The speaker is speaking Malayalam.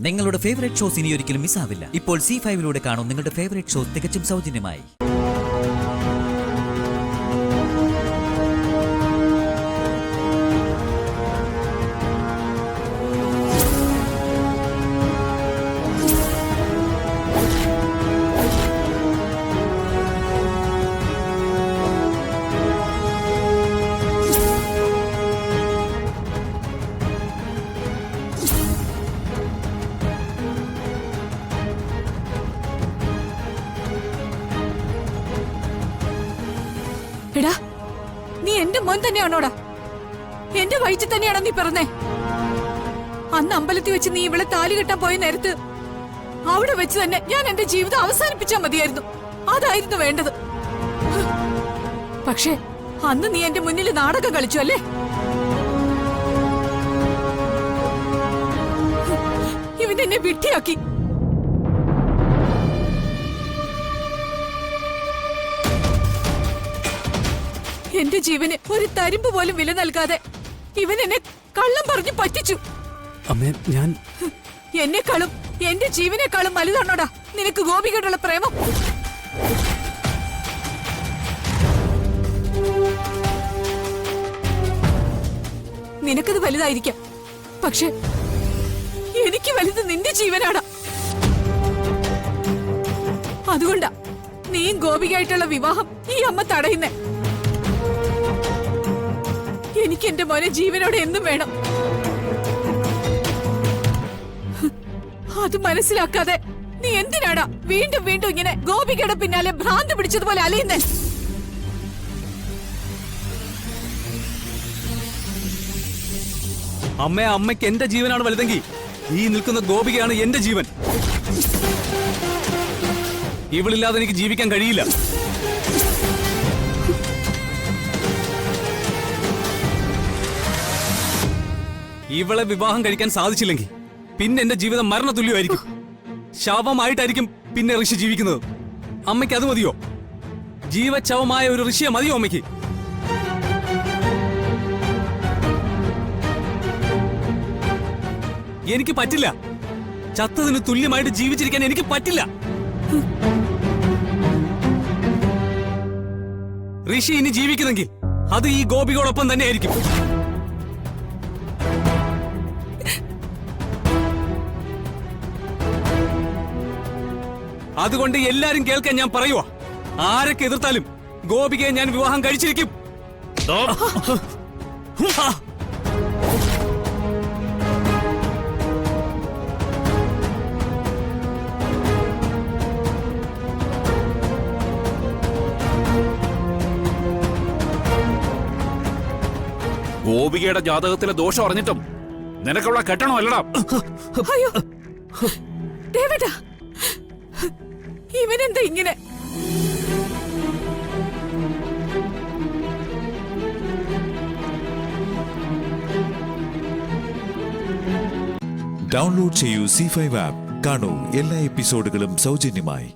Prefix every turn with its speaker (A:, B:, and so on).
A: നിങ്ങളുടെ ഫേവറേറ്റ് ഷോസ് ഇനി ഒരിക്കലും മിസ്സാവില്ല. ഇപ്പോൾ C5 കാണും നിങ്ങളുടെ ഫേവറേറ്റ് ഷോസ് തികച്ചും സൗജന്യമായി.
B: എടാ, നീ എന്റെ മോൻ തന്നെയാണോടാ? എന്റെ വയറ്റിൽ തന്നെയാണോ നീ പിറന്നേ? അന്ന് അമ്പലത്തിൽ വെച്ച് നീ ഇവളെ താലി കെട്ടാൻ പോയ നേരത്ത് അവിടെ വെച്ച് തന്നെ ഞാൻ എന്റെ ജീവിതം അവസാനിപ്പിച്ചാൽ മതിയായിരുന്നു. അതായിരുന്നു വേണ്ടത്. പക്ഷേ അന്ന് നീ എന്റെ മുന്നിൽ നാടകം കളിച്ചു അല്ലേ? ഇവൻ എന്നെ വിട്ടിയാക്കി. എന്റെ ജീവന് ഒരു തരിമ്പ് പോലും വില നൽകാതെ ഇവൻ എന്നെ കള്ളം പറഞ്ഞു പറ്റിച്ചു. എന്നെക്കാളും എന്റെ ജീവനേക്കാളും വലുതാണോടാ നിനക്ക് ഗോപികയോടുള്ള പ്രേമം? നിനക്കത് വലുതായിരിക്കാം, പക്ഷെ എനിക്ക് വലുത് നിന്റെ ജീവനാണ്. അതുകൊണ്ടാ നീയും ഗോപികയായിട്ടുള്ള വിവാഹം ഈ അമ്മ തടയുന്നേ. എനിക്ക് എന്റെ മോനെ ജീവനോടെ എന്നും വേണം. അത് മനസ്സിലാക്കാതെ നീ എന്തിനാടാ വീണ്ടും വീണ്ടും ഇങ്ങനെ ഗോപികയുടെ പിന്നാലെ ഭ്രാന്ത് പിടിച്ചതുപോലെ അലയുന്നേ?
C: അമ്മയ്ക്ക് എന്റെ ജീവനാണ് വലുതെങ്കിൽ ഈ നിൽക്കുന്ന ഗോപികയാണ് എന്റെ ജീവൻ. ഇവളില്ലാതെ എനിക്ക് ജീവിക്കാൻ കഴിയില്ല. ഇവളെ വിവാഹം കഴിക്കാൻ സാധിച്ചില്ലെങ്കിൽ പിന്നെ എന്റെ ജീവിതം മരണതുല്യമായിരിക്കും. ശവമായിട്ടായിരിക്കും പിന്നെ ഋഷി ജീവിക്കുന്നത്. അമ്മയ്ക്ക് അത് മതിയോ? ജീവച്ഛവമായ ഒരു ഋഷിയെ മതിയോ അമ്മയ്ക്ക്? എനിക്ക് പറ്റില്ല. ചത്തതിന് തുല്യമായിട്ട് ജീവിച്ചിരിക്കാൻ എനിക്ക് പറ്റില്ല. ഋഷി ഇനി ജീവിക്കുന്നെങ്കിൽ അത് ഈ ഗോപികയോടൊപ്പം തന്നെ ആയിരിക്കും. അതുകൊണ്ട് എല്ലാരും കേൾക്കാൻ ഞാൻ പറയുവാ, ആരൊക്കെ എതിർത്താലും ഗോപികയെ ഞാൻ വിവാഹം കഴിച്ചിരിക്കും.
D: ഗോപികയുടെ ജാതകത്തിലെ ദോഷം അറിഞ്ഞിട്ടും നിനക്കവിടെ കെട്ടണോ അല്ലടാ?
B: അയ്യോ ദേവേട്ടാ, ഇവനെന്താ ഇങ്ങനെ?
E: ഡൗൺലോഡ് ചെയ്യൂ C5 ആപ്പ്. കാണൂ എല്ലാ എപ്പിസോഡുകളും സൗജന്യമായി.